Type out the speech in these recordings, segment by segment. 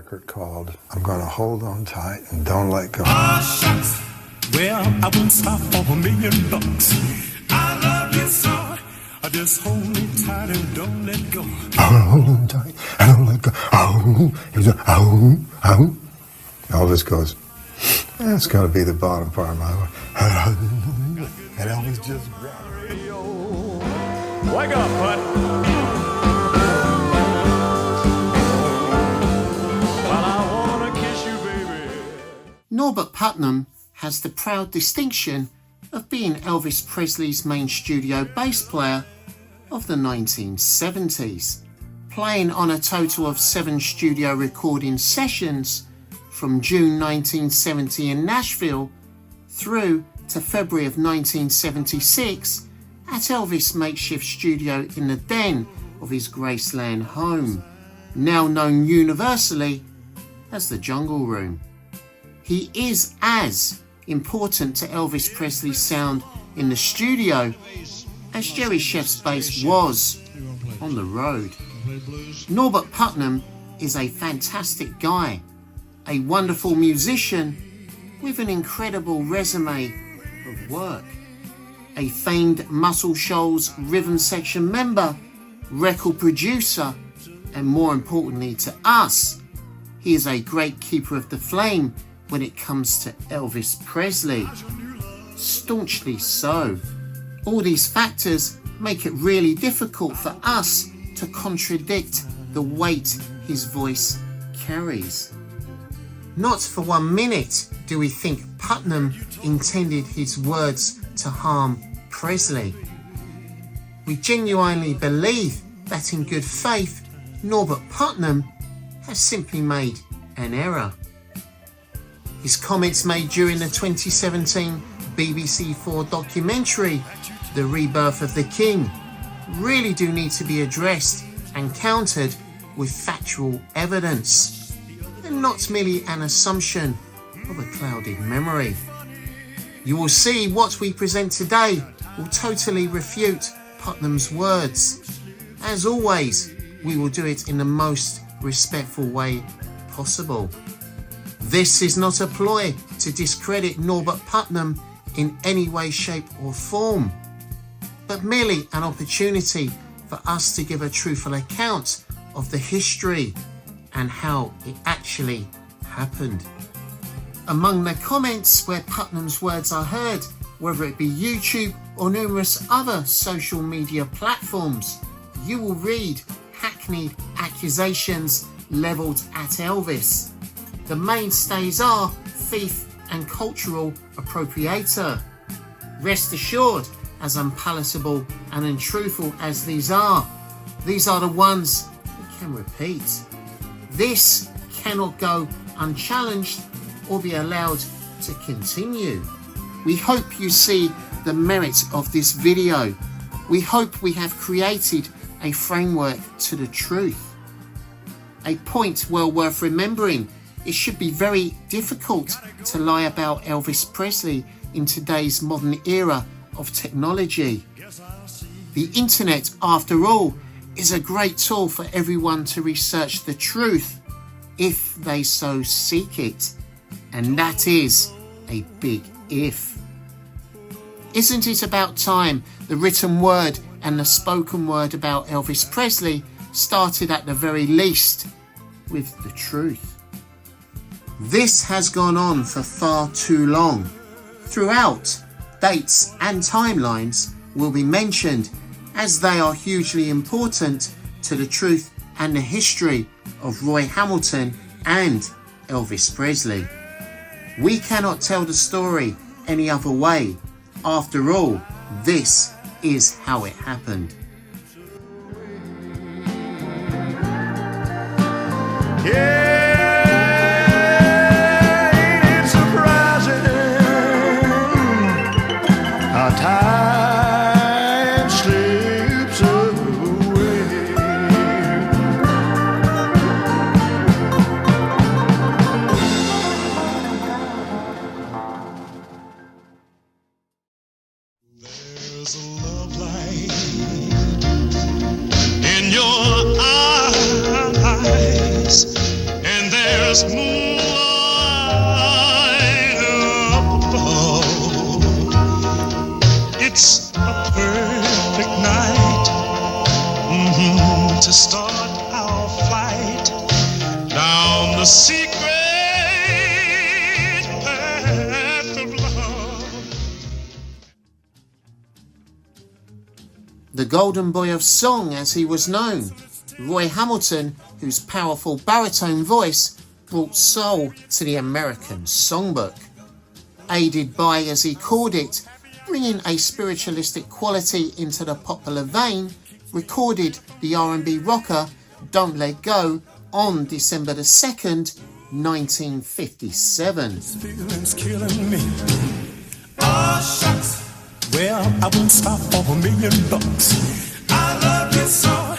record called I'm Gonna Hold On Tight and Don't Let Go. Oh, shucks. Well, I wouldn't stop for $1,000,000. I love you so. I just hold me tight and don't let go. Hold on tight and don't let go. Oh, he's a, oh. Elvis goes, that's gotta be the bottom part of my voice. And Elvis just grabbed it. Wake up, bud. Well, I wanna kiss you, baby. Norbert Putnam has the proud distinction of being Elvis Presley's main studio bass player of the 1970s, playing on a total of 7 studio recording sessions from June 1970 in Nashville through to February of 1976 at Elvis' makeshift studio in the den of his Graceland home, now known universally as the Jungle Room. He is as important to Elvis Presley's sound in the studio as Jerry Chef's bass was on the road. Norbert Putnam is a fantastic guy, a wonderful musician with an incredible resume of work, a famed Muscle Shoals rhythm section member, record producer, and more importantly to us, he is a great keeper of the flame when it comes to Elvis Presley. Staunchly so. All these factors make it really difficult for us to contradict the weight his voice carries. Not for 1 minute do we think Putnam intended his words to harm Presley. We genuinely believe that in good faith, Norbert Putnam has simply made an error. His comments made during the 2017 BBC4 documentary, The Rebirth of the King, really do need to be addressed and countered with factual evidence, and not merely an assumption of a clouded memory. You will see what we present today will totally refute Putnam's words. As always, we will do it in the most respectful way possible. This is not a ploy to discredit Norbert Putnam in any way, shape or form, but merely an opportunity for us to give a truthful account of the history and how it actually happened. Among the comments where Putnam's words are heard, whether it be YouTube or numerous other social media platforms, you will read hackneyed accusations levelled at Elvis. The mainstays are thief and cultural appropriator. Rest assured, as unpalatable and untruthful as these are the ones we can repeat. This cannot go unchallenged or be allowed to continue. We hope you see the merit of this video. We hope we have created a framework to the truth. A point well worth remembering: it should be very difficult to lie about Elvis Presley in today's modern era of technology. The internet, after all, is a great tool for everyone to research the truth if they so seek it. And that is a big if. Isn't it about time the written word and the spoken word about Elvis Presley started at the very least with the truth? This has gone on for far too long. Throughout, dates and timelines will be mentioned as they are hugely important to the truth and the history of Roy Hamilton and Elvis Presley. We cannot tell the story any other way. After all, this is how it happened. Ain't it surprising how time slips away? There's a love light in your eyes. just moonlight above. It's a perfect night to start our flight down the secret path of love. The golden boy of song, as he was known, Roy Hamilton, whose powerful baritone voice brought soul to the American songbook. Aided by, as he called it, bringing a spiritualistic quality into the popular vein, recorded the R&B rocker Don't Let Go on December the 2nd, 1957. Feeling's killing me. Oh, shucks. Well, I won't stop for $1,000,000. I love you so.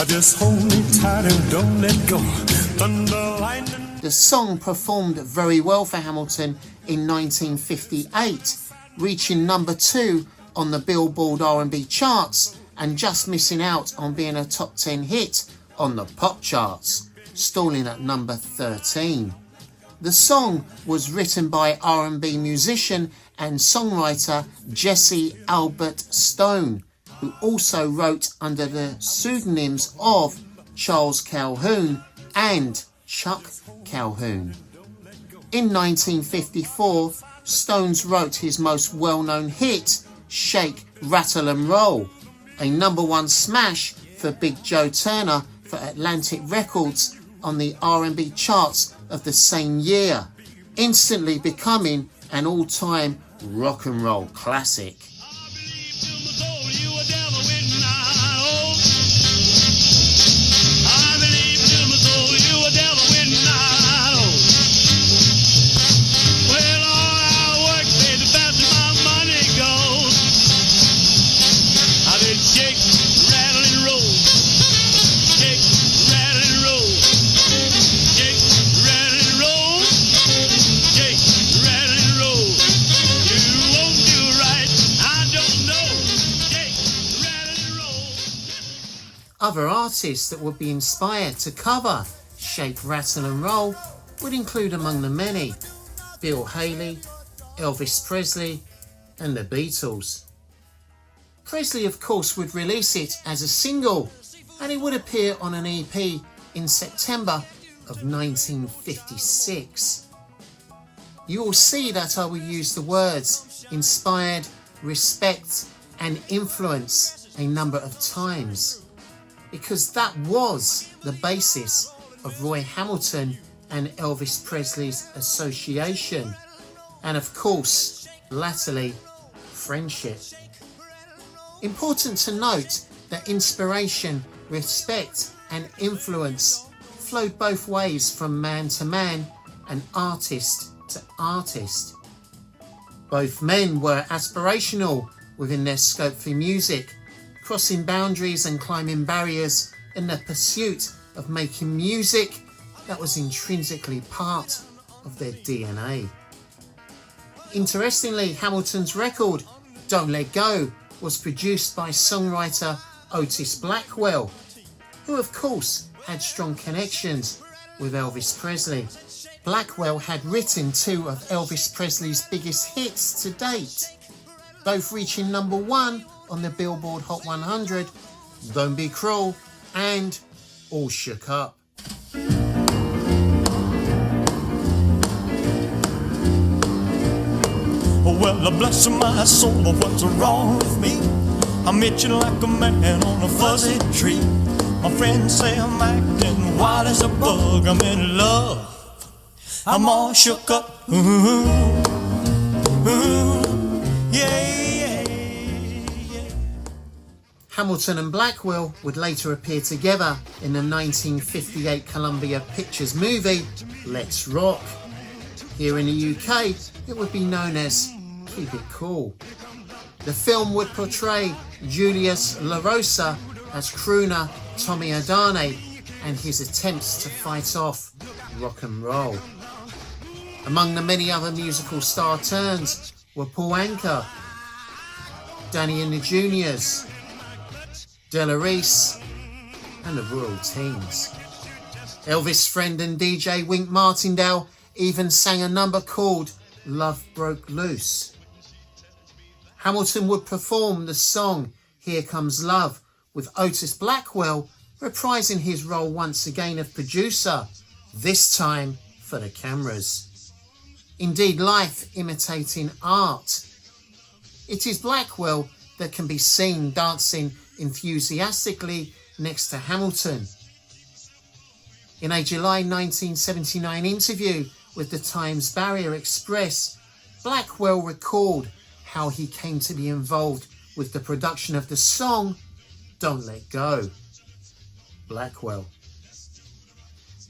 Just hold me tight and don't let go. Thunder, lightning. The song performed very well for Hamilton in 1958, reaching number 2 on the Billboard R&B charts and just missing out on being a top 10 hit on the pop charts, stalling at number 13. The song was written by R&B musician and songwriter Jesse Albert Stone, who also wrote under the pseudonyms of Charles Calhoun and Chuck Calhoun. In 1954, Stones wrote his most well-known hit, Shake, Rattle and Roll, a number 1 smash for Big Joe Turner for Atlantic Records on the R&B charts of the same year, instantly becoming an all-time rock and roll classic. Other artists that would be inspired to cover Shake, Rattle and Roll would include among the many Bill Haley, Elvis Presley and the Beatles. Presley of course would release it as a single and it would appear on an EP in September of 1956. You will see that I will use the words inspired, respect and influence a number of times, because that was the basis of Roy Hamilton and Elvis Presley's association, and of course, latterly, friendship. Important to note that inspiration, respect and influence flowed both ways from man to man and artist to artist. Both men were aspirational within their scope for music, crossing boundaries and climbing barriers in the pursuit of making music that was intrinsically part of their DNA. Interestingly, Hamilton's record, Don't Let Go, was produced by songwriter Otis Blackwell, who of course had strong connections with Elvis Presley. Blackwell had written 2 of Elvis Presley's biggest hits to date, both reaching number 1 on the Billboard Hot 100, Don't Be Cruel and All Shook Up. Well, bless my soul, what's wrong with me? I'm itching like a man on a fuzzy tree. My friends say I'm acting wild as a bug. I'm in love, I'm all shook up. Ooh, ooh, yeah, yeah. Hamilton and Blackwell would later appear together in the 1958 Columbia Pictures movie Let's Rock. Here in the UK, it would be known as Keep It Cool. The film would portray Julius LaRosa as crooner Tommy Adane and his attempts to fight off rock and roll. Among the many other musical star turns were Paul Anka, Danny and the Juniors, Della Reese and the Royal Teens. Elvis' friend and DJ Wink Martindale even sang a number called Love Broke Loose. Hamilton would perform the song Here Comes Love, with Otis Blackwell reprising his role once again of producer, this time for the cameras. Indeed, life imitating art. It is Blackwell that can be seen dancing enthusiastically next to Hamilton. In a July 1979 interview with the Times Barrier Express, Blackwell recalled how he came to be involved with the production of the song Don't Let Go. Blackwell.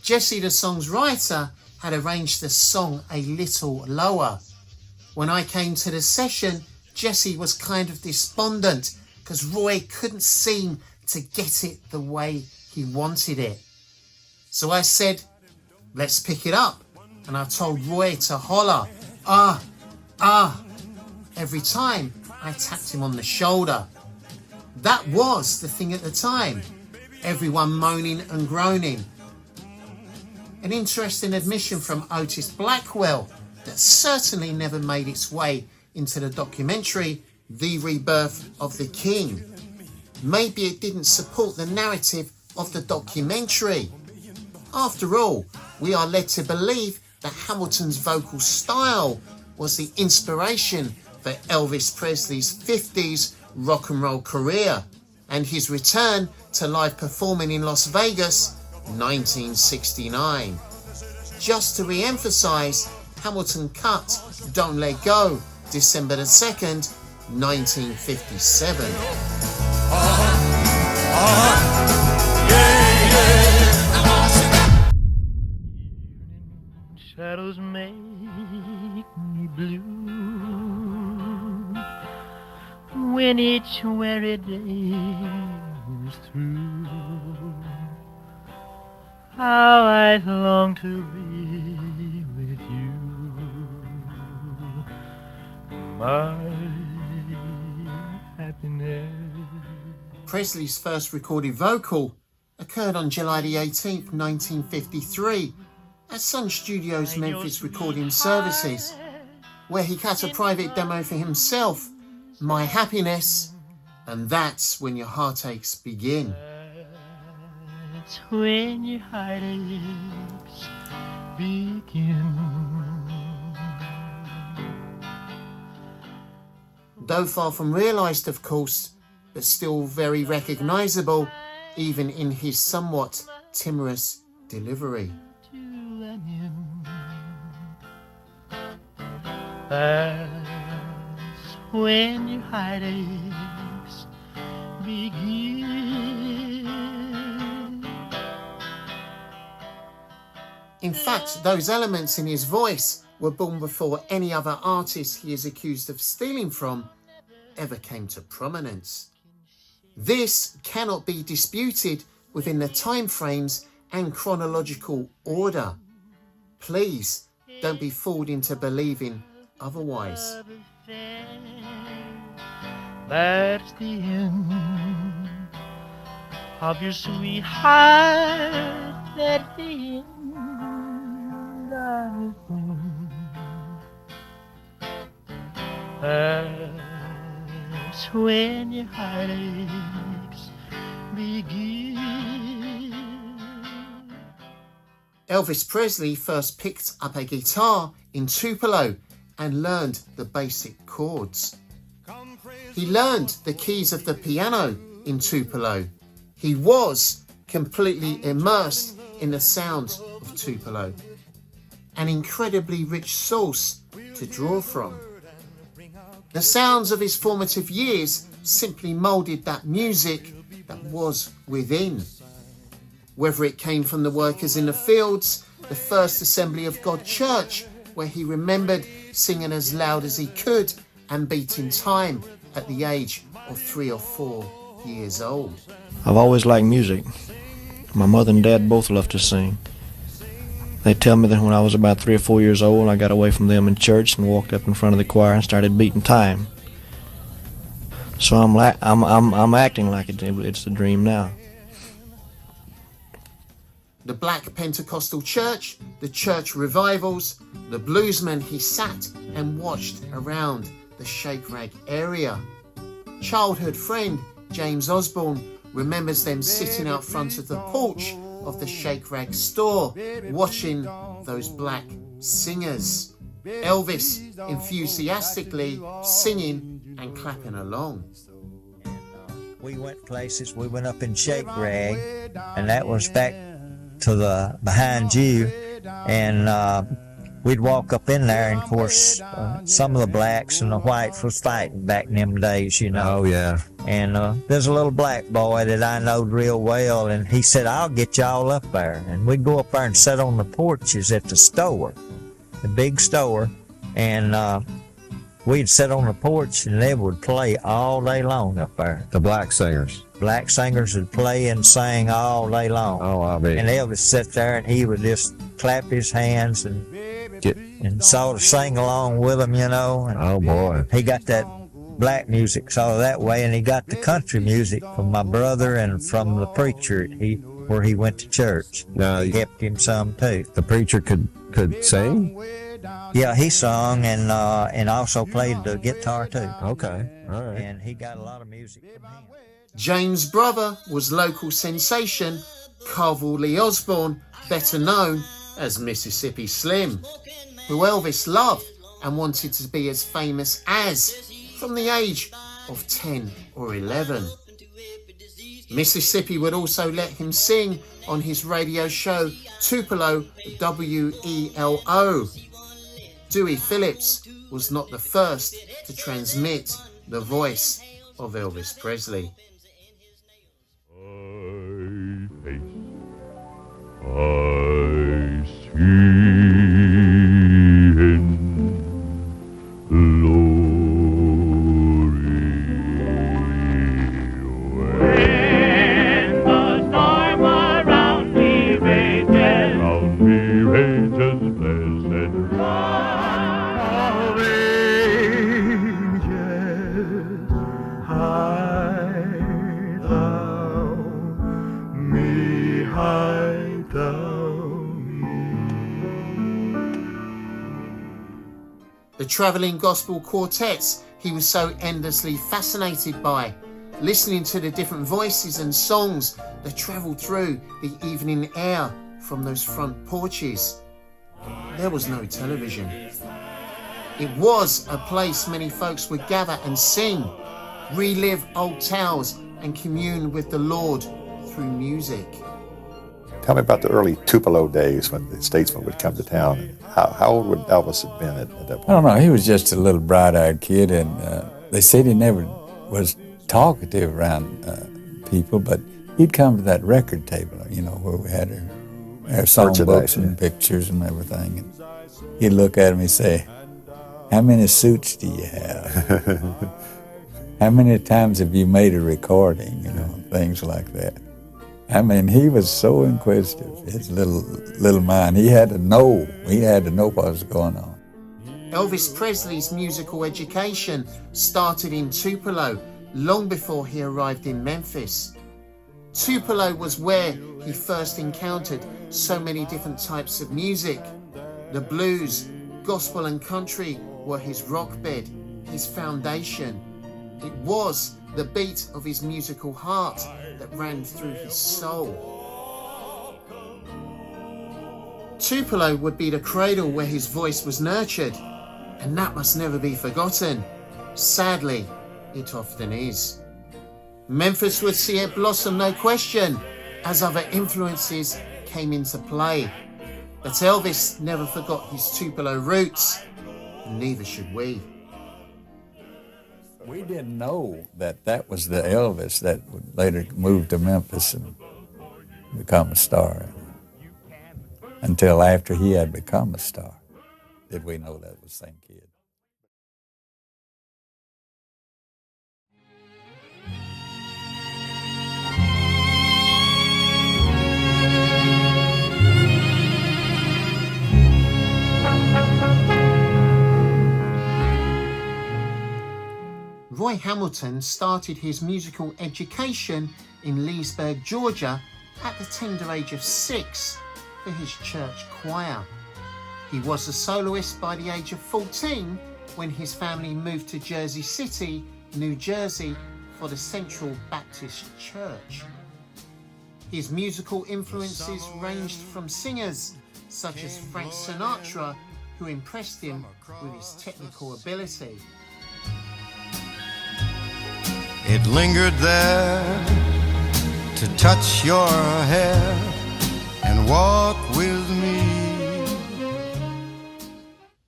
Jesse, the song's writer, had arranged the song a little lower. When I came to the session, Jesse was kind of despondent because Roy couldn't seem to get it the way he wanted it. So I said, let's pick it up. And I told Roy to holler, ah, ah, every time I tapped him on the shoulder. That was the thing at the time. Everyone moaning and groaning. An interesting admission from Otis Blackwell that certainly never made its way into the documentary The Rebirth of the King. Maybe it didn't support the narrative of the documentary. After all, we are led to believe that Hamilton's vocal style was the inspiration for Elvis Presley's 50s rock and roll career and his return to live performing in Las Vegas 1969. Just to re-emphasise, Hamilton cut Don't Let Go December the 2nd, 1957. Shadows make me blue when each weary day is through. How I long to be with you, my happiness. Presley's first recorded vocal occurred on July the 18th, 1953 at Sun Studios' Memphis recording services, where he cut a private demo for himself, My Happiness, and that's when your heartaches begin. That's when your heartaches begin. Though far from realised, of course, but still very recognisable, even in his somewhat timorous delivery. That's when your heartaches begin. In fact, those elements in his voice were born before any other artist he is accused of stealing from ever came to prominence. This cannot be disputed within the time frames and chronological order. Please don't be fooled into believing otherwise. That's the end of your sweetheart. That's the end of the thing. That's when your heartaches begin. Elvis Presley first picked up a guitar in Tupelo and learned the basic chords. He learned the keys of the piano in Tupelo. He was completely immersed in the sounds of Tupelo, an incredibly rich source to draw from. The sounds of his formative years simply moulded that music that was within. Whether it came from the workers in the fields, the First Assembly of God Church, where he remembered singing as loud as he could and beating time at the age of 3 or 4 years old. I've always liked music. My mother and dad both loved to sing. They tell me that when I was about 3 or 4 years old, I got away from them in church and walked up in front of the choir and started beating time. So I'm acting like it's a dream now. the Black Pentecostal Church, the church revivals, the bluesmen he sat and watched around the Shake Rag area. Childhood friend James Osborne remembers them sitting out front of the porch of the Shake Rag store, watching those black singers. Elvis enthusiastically singing and clapping along. We went places. We went up in Shake Rag, and that was back to the behind you, and we'd walk up in there, and of course some of the blacks and the whites was fighting back in them days, you know. Oh, yeah. And there's a little black boy that I knowed real well, and he said, I'll get y'all up there. And we'd go up there and sit on the porches at the store, the big store, and we'd sit on the porch, and they would play all day long up there. The black singers. Black singers would play and sing all day long. Oh, I bet. And Elvis sat there, and he would just clap his hands and sort of sing along with them, you know. And oh, boy. he got that black music sort of that way, and he got the country music from my brother and from the preacher where he went to church. Now, he helped him some too. The preacher could sing? Yeah, he sung and also played the guitar too. Okay, all right. And he got a lot of music from him. James' brother was local sensation Carvel Lee Osborne, better known as Mississippi Slim, who Elvis loved and wanted to be as famous as from the age of 10 or 11. Mississippi would also let him sing on his radio show Tupelo WELO. Dewey Phillips was not the first to transmit the voice of Elvis Presley. I see in glory when the storm around me rages, blessed of angels, hide thou me, hide thou me. The travelling gospel quartets he was so endlessly fascinated by, listening to the different voices and songs that travelled through the evening air from those front porches. There was no television. It was a place many folks would gather and sing, relive old tales and commune with the Lord through music. Tell me about the early Tupelo days when the statesmen would come to town. How old would Elvis have been at that point? I don't know. He was just a little bright-eyed kid, and they said he never was talkative around people, but he'd come to that record table, you know, where we had our songbooks and pictures and everything. And he'd look at him and say, "How many suits do you have? How many times have you made a recording?" You know, things like that. I mean, he was so inquisitive, his little mind. He had to know what was going on. Elvis Presley's musical education started in Tupelo long before he arrived in Memphis. Tupelo was where he first encountered so many different types of music. The blues, gospel and country were his rock bed, his foundation. It was the beat of his musical heart that ran through his soul. Tupelo would be the cradle where his voice was nurtured, and that must never be forgotten. Sadly, it often is. Memphis would see it blossom, no question, as other influences came into play. But Elvis never forgot his Tupelo roots, and neither should we. We didn't know that was the Elvis that would later move to Memphis and become a star. Until after he had become a star did we know that was the same kid. Roy Hamilton started his musical education in Leesburg, Georgia at the tender age of 6 for his church choir. He was a soloist by the age of 14 when his family moved to Jersey City, New Jersey for the Central Baptist Church. His musical influences ranged from singers such as Frank Sinatra, who impressed him with his technical ability. It lingered there to touch your hair and walk with me.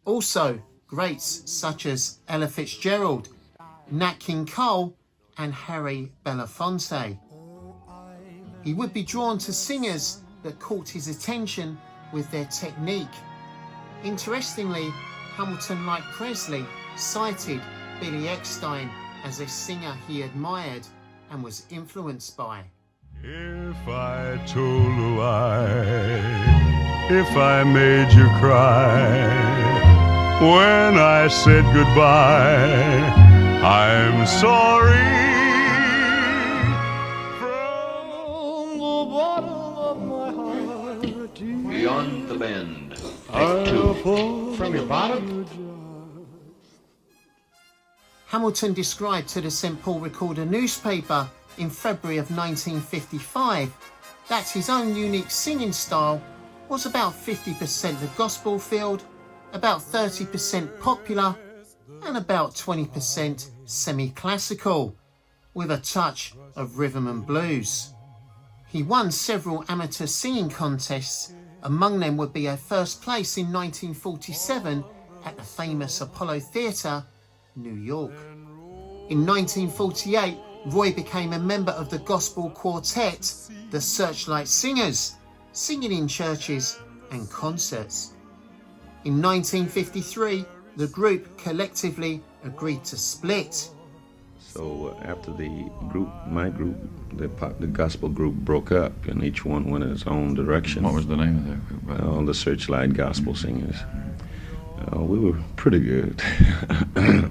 Also, greats such as Ella Fitzgerald, Nat King Cole and Harry Belafonte. He would be drawn to singers that caught his attention with their technique. Interestingly, Hamilton, like Presley, cited Billy Eckstine as a singer he admired and was influenced by. If I told a lie, if I made you cry, when I said goodbye, I'm sorry. From the bottom of my heart, Beyond the Bend. Take 2. From your bottom? Hamilton described to the St. Paul Recorder newspaper in February of 1955 that his own unique singing style was about 50% the gospel field, about 30% popular, and about 20% semi-classical, with a touch of rhythm and blues. He won several amateur singing contests. Among them would be a first place in 1947 at the famous Apollo Theatre, New York. In 1948, Roy became a member of the gospel quartet, the Searchlight Singers, singing in churches and concerts. In 1953, the group collectively agreed to split. So after my group, the gospel group broke up, and each one went in its own direction. What was the name of that group? The Searchlight Gospel Singers. We were pretty good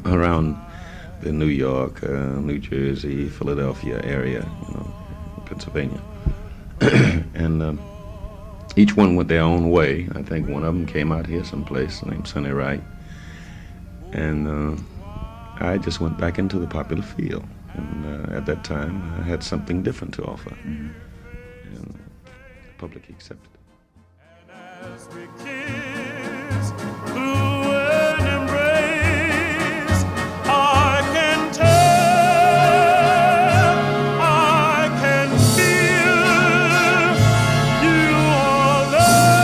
around the New York, New Jersey, Philadelphia area, Pennsylvania. And each one went their own way. I think one of them came out here someplace named Sonny Wright. And I just went back into the popular field. And at that time, I had something different to offer. Mm-hmm. And the public accepted it. and as we kiss through an embrace, I can tell, I can feel you are there,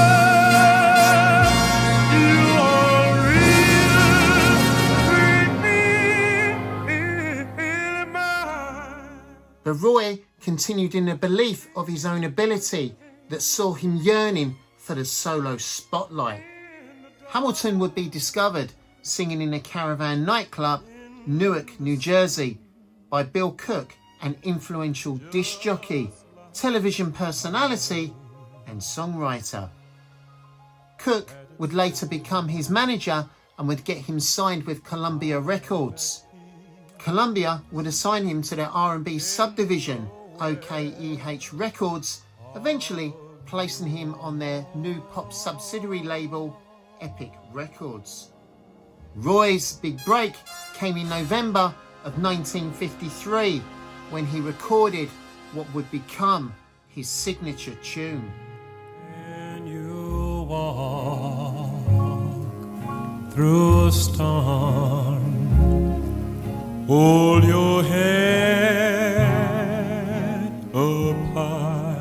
you are real, really mine. But Roy continued in the belief of his own ability that saw him yearning for the solo spotlight. Hamilton would be discovered singing in a Caravan nightclub, Newark, New Jersey, by Bill Cook, an influential disc jockey, television personality, and songwriter. Cook would later become his manager and would get him signed with Columbia Records. Columbia would assign him to their R&B subdivision, OKEH Records, eventually placing him on their new pop subsidiary label, Epic Records. Roy's big break came in November of 1953 when he recorded what would become his signature tune. When you walk through a storm, hold your head up high.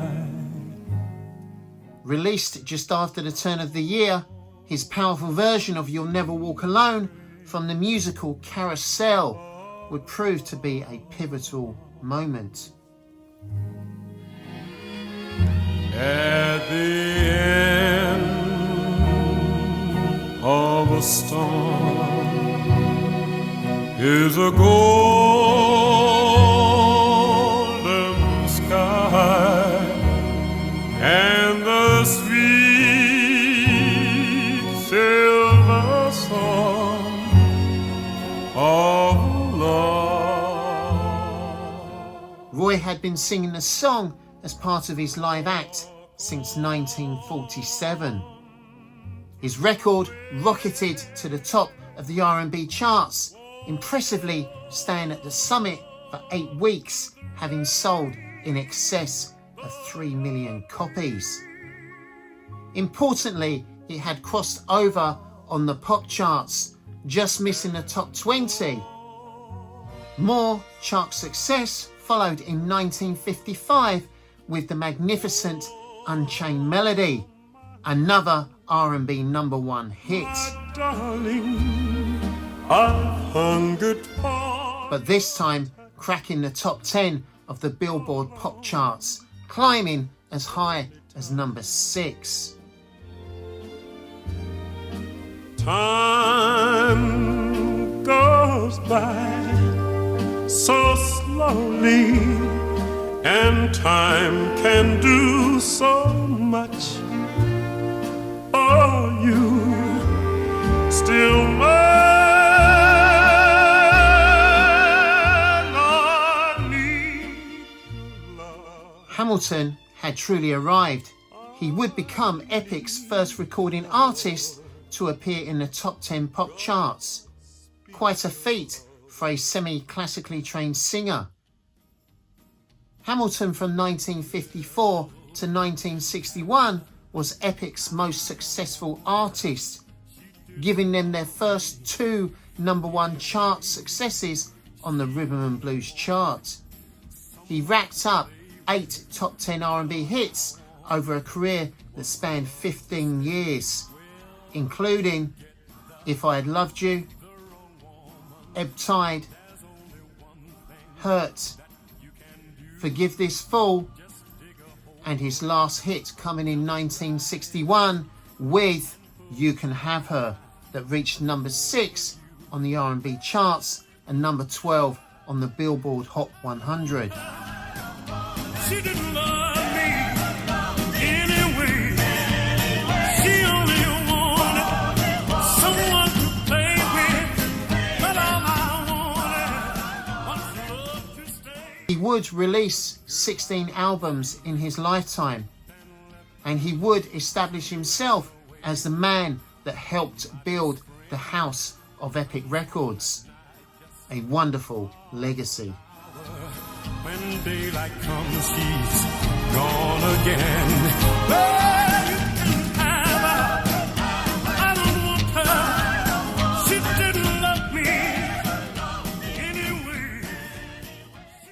Released just after the turn of the year, his powerful version of You'll Never Walk Alone from the musical Carousel would prove to be a pivotal moment. At the end of a storm is a golden sky and the sweet silver song of love. Roy had been singing the song as part of his live act since 1947. His record rocketed to the top of the R&B charts, impressively staying at the summit for 8 weeks, having sold in excess of 3 million copies. Importantly, it had crossed over on the pop charts, just missing the top 20. More chart success followed in 1955 with the magnificent Unchained Melody, another R&B #1 hit. Darling, I've hungered for. But this time cracking the top 10 of the Billboard pop charts, climbing as high as number 6. Time goes by so slowly, and time can do so much. Oh, you still mine, I need love. Hamilton had truly arrived. He would become Epic's first recording artist to appear in the top 10 pop charts. Quite a feat for a semi-classically trained singer. Hamilton from 1954 to 1961 was Epic's most successful artist, giving them their first 2 #1 chart successes on the rhythm and blues chart. He racked up 8 top 10 R&B hits over a career that spanned 15 years, including If I Had Loved You, Ebb Tide, Hurt, Forgive This Fool, and his last hit coming in 1961 with You Can Have Her, that reached number 6 on the R&B charts and number 12 on the Billboard Hot 100. She didn't love me anyway. She only wanted someone to play with. But all I wanted was love to stay. He would release 16 albums in his lifetime, and he would establish himself as the man that helped build the house of Epic Records. A wonderful legacy. When daylight comes, she's gone again. Well, you can have her. I don't want her. She didn't love me anyway.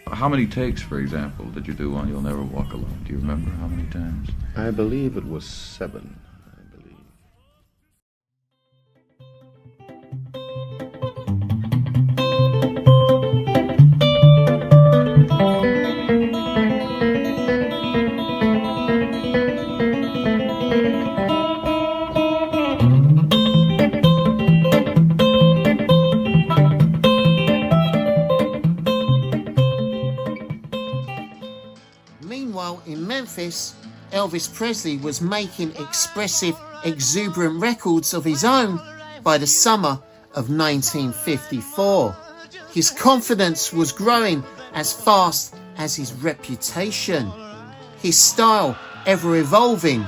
How many takes, for example, did you do on You'll Never Walk Alone? Do you remember how many times? I believe it was 7. Meanwhile, in Memphis, Elvis Presley was making expressive, exuberant records of his own by the summer of 1954. His confidence was growing as fast as his reputation. His style ever evolving.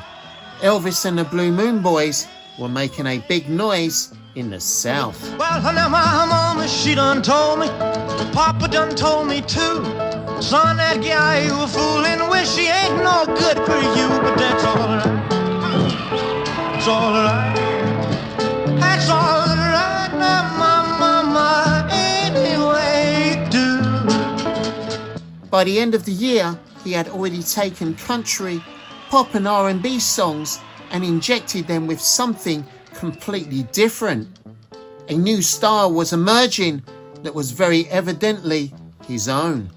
Elvis and the Blue Moon Boys were making a big noise in the South. Well, now my mama, she done told me, Papa done told me too. Son, that guy you a foolin' with, she ain't no good for you, but that's alright. It's alright. That's alright, now my mama, anyway do. By the end of the year, he had already taken country, pop and R&B songs and injected them with something completely different. A new style was emerging that was very evidently his own.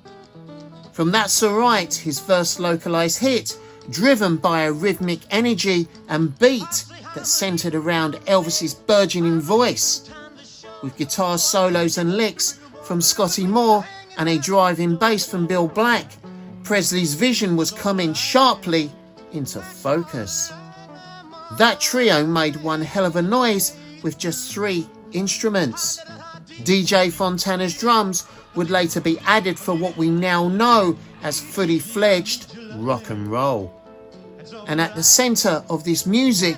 From That's Alright, his first localised hit, driven by a rhythmic energy and beat that centred around Elvis's burgeoning voice, with guitar solos and licks from Scotty Moore and a driving bass from Bill Black, Presley's vision was coming sharply into focus. That trio made one hell of a noise with just 3 instruments. DJ Fontana's drums would later be added for what we now know as fully fledged rock and roll. And at the centre of this music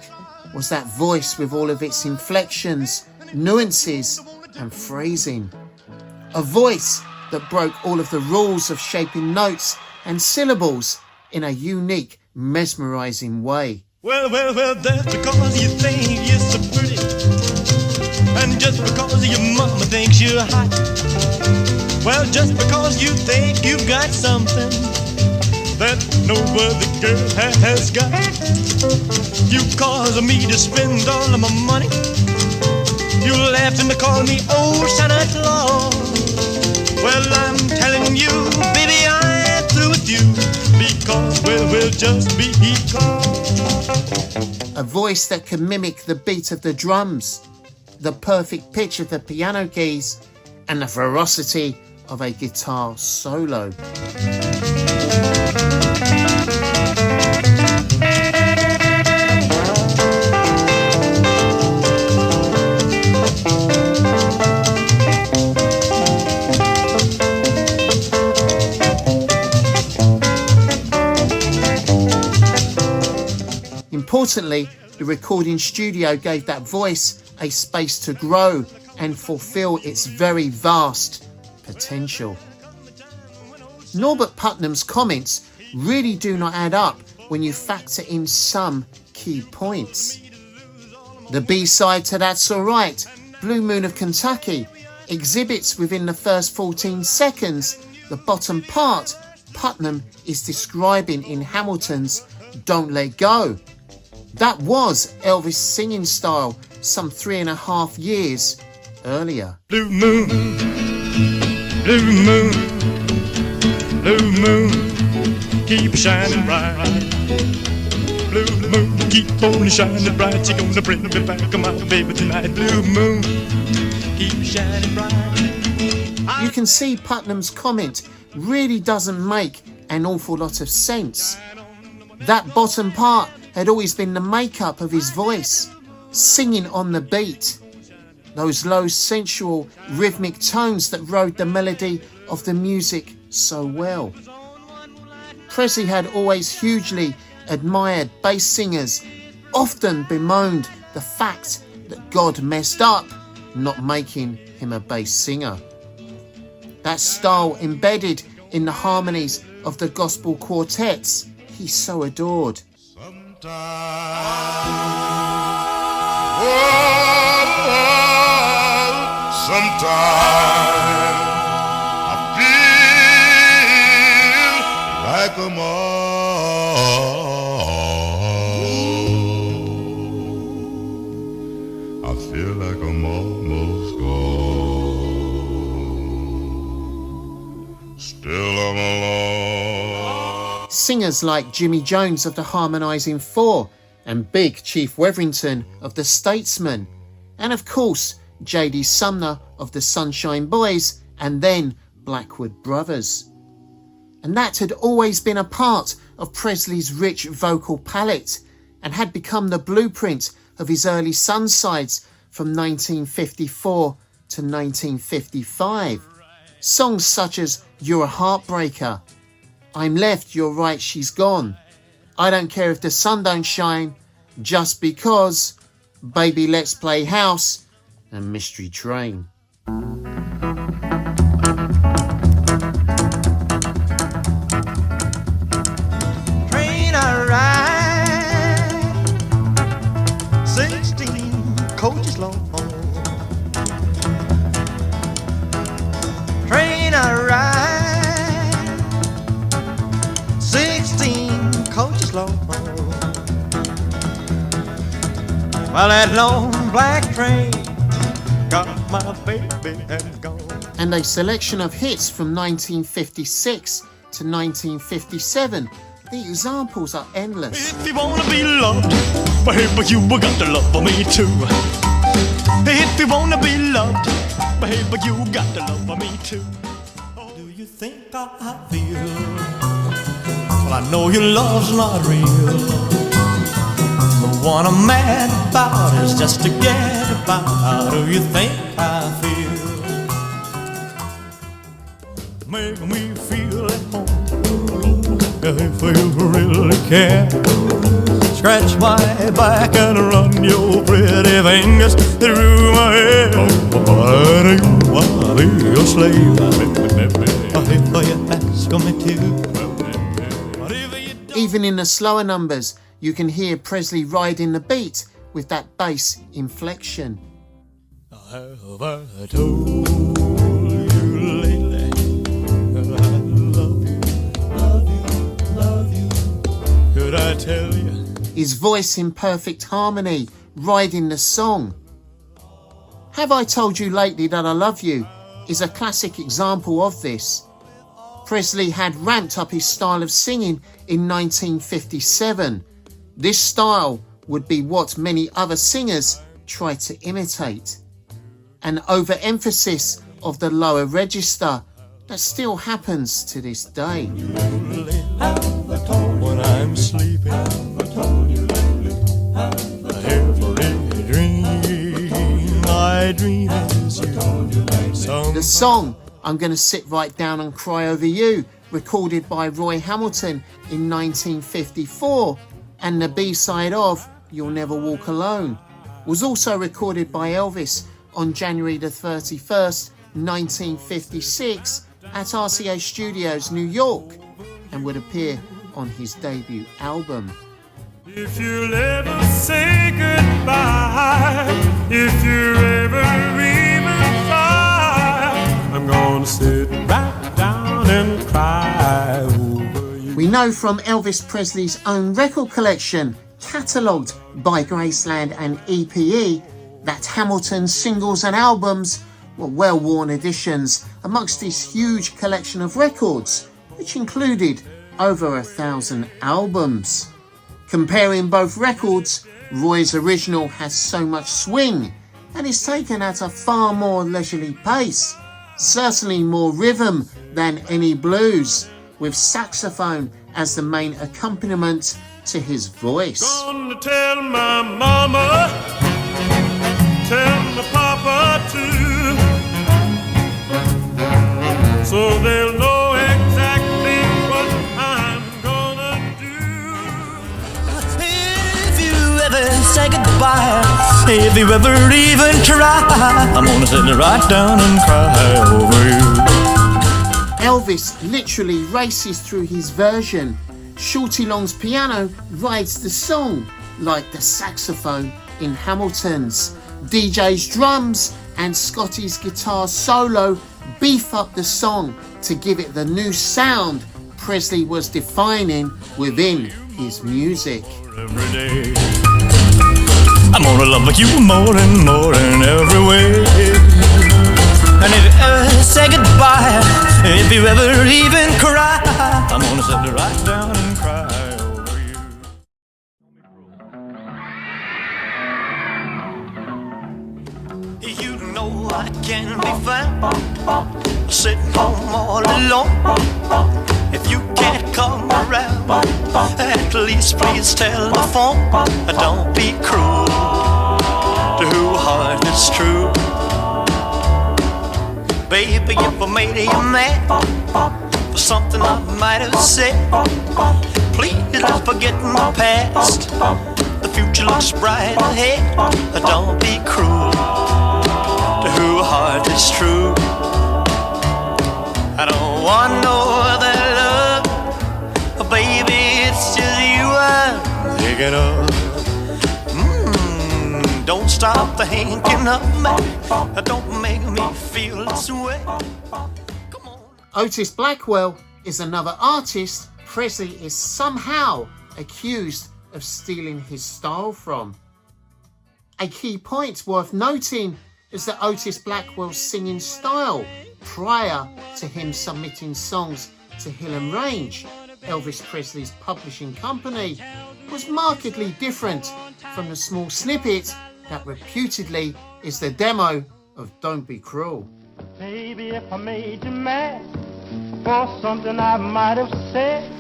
was that voice with all of its inflections, nuances and phrasing. A voice that broke all of the rules of shaping notes and syllables in a unique, mesmerising way. Well, that's because you think you're so pretty, and just because your mama thinks you're hot. Well, just because you think you've got something that no other girl has got. You cause me to spend all of my money. You laughing to call me old Santa Claus. Well, I'm telling you, baby, I'm through with you, because we'll just be a voice that can mimic the beat of the drums, the perfect pitch of the piano keys, and the ferocity of a guitar solo. Importantly, the recording studio gave that voice a space to grow and fulfill its very vast potential. Norbert Putnam's comments really do not add up when you factor in some key points. The B-side to That's Alright, Blue Moon of Kentucky, exhibits within the first 14 seconds the bottom part Putnam is describing in Hamilton's Don't Let Go. That was Elvis' singing style some 3.5 years earlier. Blue moon, blue moon, blue moon, keep shining bright. Blue moon, keep on shining bright. You're gonna bring me back, my baby, tonight. Blue moon, keep shining bright. You can see Putnam's comment really doesn't make an awful lot of sense. That bottom part had always been the makeup of his voice, singing on the beat. Those low, sensual, rhythmic tones that rode the melody of the music so well. Presley had always hugely admired bass singers, often bemoaned the fact that God messed up not making him a bass singer. That style embedded in the harmonies of the gospel quartets he so adored. Sometimes I feel like I'm I feel like I'm almost gone. Still I'm alone. Singers like Jimmy Jones of the Harmonizing Four and Big Chief Wetherington of the Statesmen, and of course J.D. Sumner of the Sunshine Boys and then Blackwood Brothers. And that had always been a part of Presley's rich vocal palette and had become the blueprint of his early Sunsides from 1954 to 1955. Songs such as You're a Heartbreaker, I'm Left, You're Right, She's Gone, I Don't Care If the Sun Don't Shine, Just Because, Baby Let's Play House, and Mystery Train. Train I ride, 16 coaches long. Train I ride, 16 coaches long. Well, that long black train got my baby and gone. And a selection of hits from 1956 to 1957. The examples are endless. If you wanna be loved, baby, you got to love me too. If you wanna be loved, baby, you got to love me too. Do you think I feel? Well, I know your love's not real. What I'm mad about is just to get about. How do you think I feel? Make me feel at home. if you really care. Scratch my back and run your pretty fingers through my hair. I'll be your slave if you ask me to. Even in the slower numbers, you can hear Presley riding the beat with that bass inflection. Have I told you lately that I love you? Could I tell you? His voice in perfect harmony, riding the song. Have I Told You Lately That I Love You is a classic example of this. Presley had ramped up his style of singing in 1957. This style would be what many other singers tried to imitate. An overemphasis of the lower register that still happens to this day. When I'm sleeping, every dream I dream is you. The song I'm Gonna Sit Right Down and Cry Over You, recorded by Roy Hamilton in 1954, and the B-side of You'll Never Walk Alone, was also recorded by Elvis on January the 31st, 1956 at RCA Studios, New York, and would appear on his debut album. If you'll ever say goodbye, if you ever even try, I'm gonna sit right down and cry over you. We know from Elvis Presley's own record collection, catalogued by Graceland and EPE, that Hamilton's singles and albums were well-worn additions amongst his huge collection of records, which included over 1,000 albums. Comparing both records, Roy's original has so much swing and is taken at a far more leisurely pace, certainly more rhythm than any blues, with saxophone as the main accompaniment to his voice. Gonna tell my mama, tell my papa too, so they'll know exactly what I'm gonna do. If you ever say goodbye, if you ever even try, I'm gonna sit right down and cry over you. Elvis literally races through his version. Shorty Long's piano rides the song like the saxophone in Hamilton's. DJ's drums and Scotty's guitar solo beef up the song to give it the new sound Presley was defining within his music. Every day, I'm gonna love you more and more in every way. And if you ever say goodbye, if you ever even cry, I'm gonna sit right down and cry over you. You know I can be found sitting home all alone. If you can't come around, at least please telephone. Don't be cruel to who heart is true. Baby, if I made you mad for something I might have said, please don't forget my past. The future looks bright ahead. Don't be cruel to who heart is true. I don't want no other love, baby, it's just you I'm thinking of. Don't stop thinking of me. Don't make me feel this way. Come on. Otis Blackwell is another artist Presley is somehow accused of stealing his style from. A key point worth noting is that Otis Blackwell's singing style prior to him submitting songs to Hill and Range, Elvis Presley's publishing company, was markedly different from the small snippet that reputedly is the demo of Don't Be Cruel. Baby, if I made you mad for something I might have said,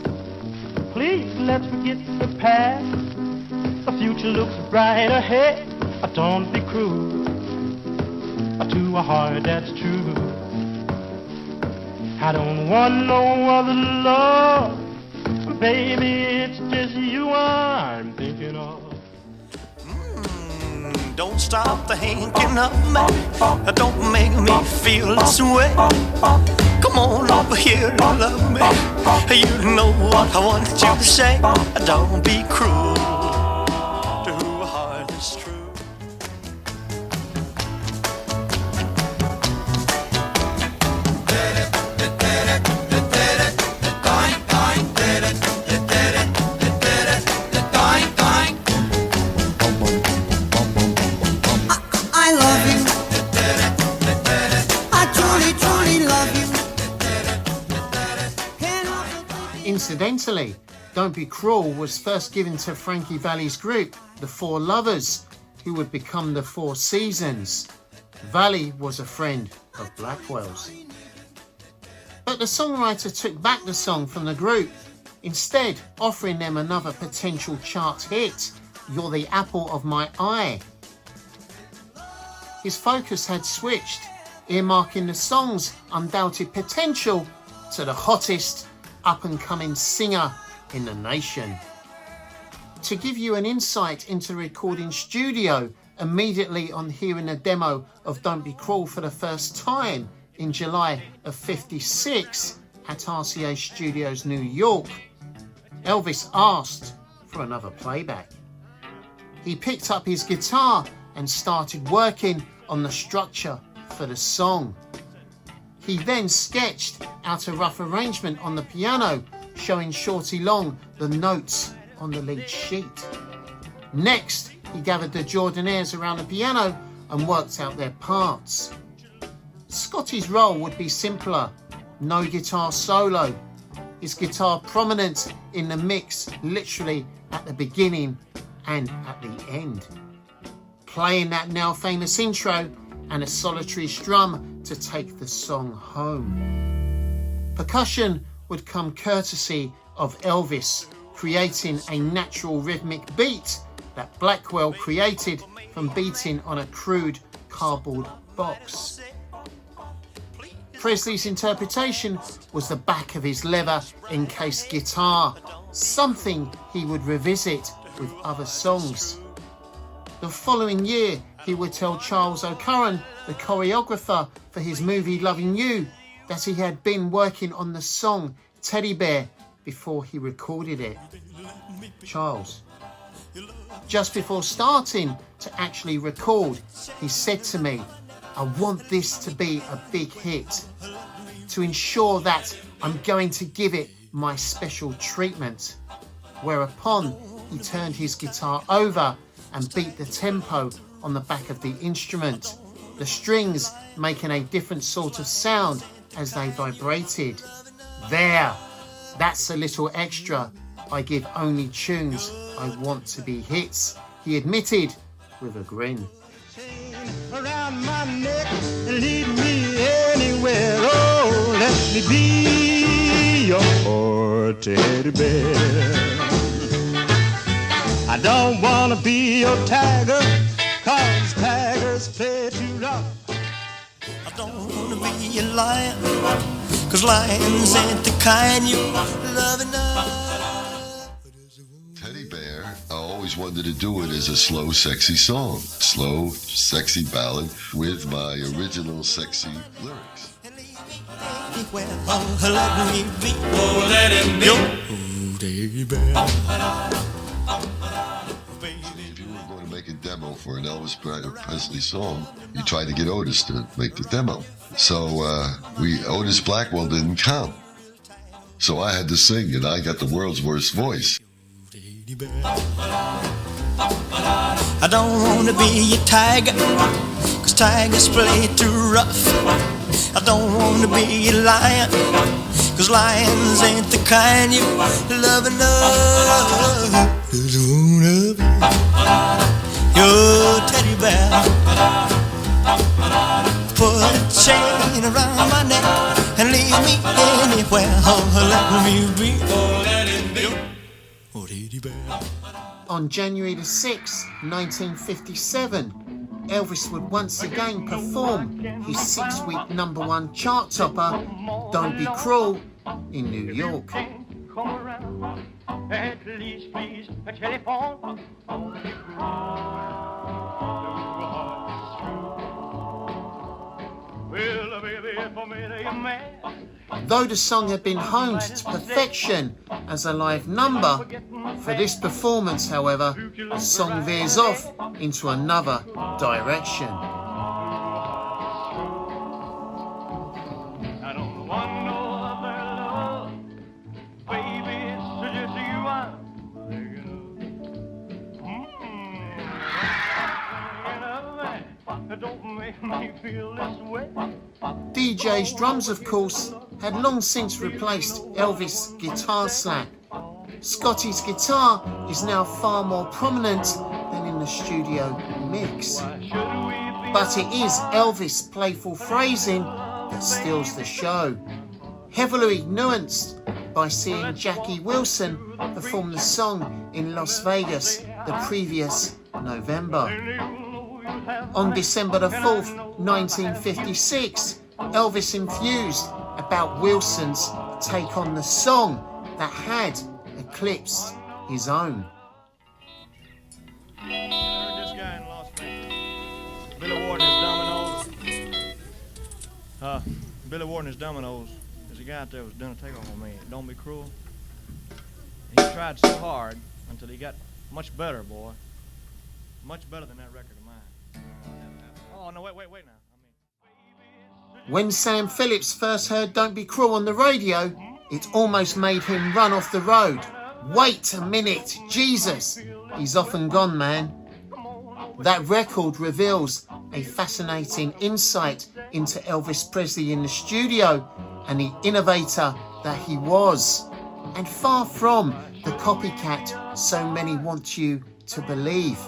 please let's forget the past. The future looks bright ahead. Don't be cruel to a heart that's true. I don't want no other love, Baby, it's just you I'm thinking of. Don't stop thinking of me. Don't make me feel this way. Come on over here and love me. You know what I want you to say. Don't be cruel to a heart that's true. I love you. I truly, truly love you. Incidentally, Don't Be Cruel was first given to Frankie Valli's group, the Four Lovers, who would become the Four Seasons. Valli was a friend of Blackwell's. But the songwriter took back the song from the group, instead offering them another potential chart hit, You're the Apple of My Eye. His focus had switched, earmarking the song's undoubted potential to the hottest up-and-coming singer in the nation. To give you an insight into the recording studio, immediately on hearing a demo of Don't Be Cruel for the first time in July of '56 at RCA Studios, New York, Elvis asked for another playback. He picked up his guitar and started working on the structure for the song. He then sketched out a rough arrangement on the piano, showing Shorty Long the notes on the lead sheet. Next, he gathered the Jordanaires around the piano and worked out their parts. Scotty's role would be simpler, no guitar solo, his guitar prominent in the mix literally at the beginning and at the end, playing that now famous intro and a solitary strum to take the song home. Percussion would come courtesy of Elvis, creating a natural rhythmic beat that Blackwell created from beating on a crude cardboard box. Presley's interpretation was the back of his leather-encased guitar, something he would revisit with other songs. The following year, he would tell Charles O'Curran, the choreographer for his movie Loving You, that he had been working on the song Teddy Bear before he recorded it. Charles, just before starting to actually record, he said to me, I want this to be a big hit. To ensure that, I'm going to give it my special treatment. Whereupon he turned his guitar over and beat the tempo on the back of the instrument, the strings making a different sort of sound as they vibrated. There, that's a little extra. I give only tunes I want to be hits, he admitted with a grin. Around my neck and lead me anywhere. Oh, let me be your teddy bear. I don't wanna be your tiger, 'cause tigers play too rough. I don't wanna be a lion, 'cause lions ain't the kind you love enough. Teddy Bear, I always wanted to do it as a slow, sexy song. Slow, sexy ballad with my original sexy lyrics. Well, let me be. Oh, let him be. Oh, Teddy Bear. If you were going to make a demo for an Elvis Presley song, you tried to get Otis to make the demo. So Otis Blackwell didn't come. So I had to sing, and I got the world's worst voice. I don't wanna be a tiger, 'cause tigers play too rough. I don't wanna be a lion, 'cause lions ain't the kind you love enough. Just wanna be your teddy bear. Put a chain around my neck and leave me anywhere. Oh, let me be. Oh, let him be. Oh, teddy bear. On January the 6th, 1957, Elvis would once again perform his 6-week #1 chart topper, Don't Be Cruel, in New York. At least please telephone. Well, baby, for me to your man. Though the song had been honed to perfection as a live number, for this performance, however, the song veers off into another direction. I don't want no other love, baby, it's just you I'm thinking of. Don't make me feel this way. DJ's drums, of course, had long since replaced Elvis' guitar slap. Scotty's guitar is now far more prominent than in the studio mix. But it is Elvis' playful phrasing that steals the show, heavily nuanced by seeing Jackie Wilson perform the song in Las Vegas the previous November. On December the 4th, 1956, Elvis infused about Wilson's take on the song that had eclipsed his own. This guy in Las Vegas, Billy Ward and his dominoes. Billy Ward and his dominoes. There's a guy out there who was doing a takeoff on me. Don't be cruel. He tried so hard until he got much better, boy. Much better than that record of mine. Oh no! Wait now. When Sam Phillips first heard Don't Be Cruel on the radio, it almost made him run off the road. Wait a minute, Jesus, he's off and gone, man. That record reveals a fascinating insight into Elvis Presley in the studio and the innovator that he was, and far from the copycat so many want you to believe.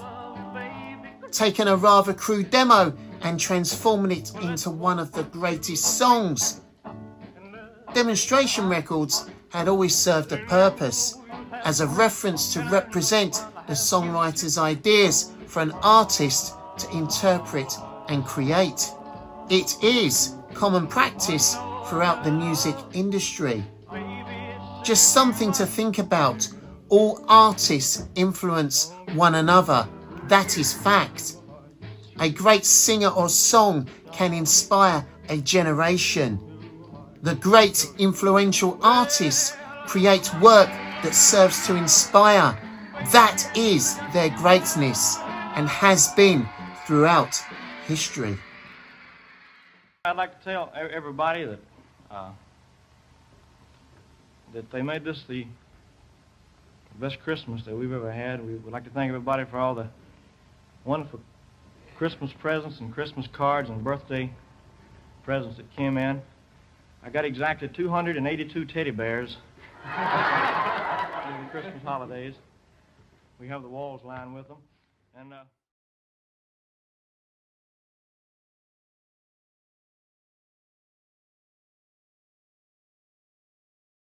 Taking a rather crude demo and transforming it into one of the greatest songs. Demonstration records had always served a purpose, as a reference to represent the songwriter's ideas for an artist to interpret and create. It is common practice throughout the music industry. Just something to think about. All artists influence one another. That is fact. A great singer or song can inspire a generation. The great influential artists create work that serves to inspire. That is their greatness and has been throughout history. I'd like to tell everybody that that they made this the best Christmas that we've ever had. We would like to thank everybody for all the wonderful Christmas presents and Christmas cards and birthday presents that came in. I got exactly 282 teddy bears during the Christmas holidays. We have the walls lined with them. And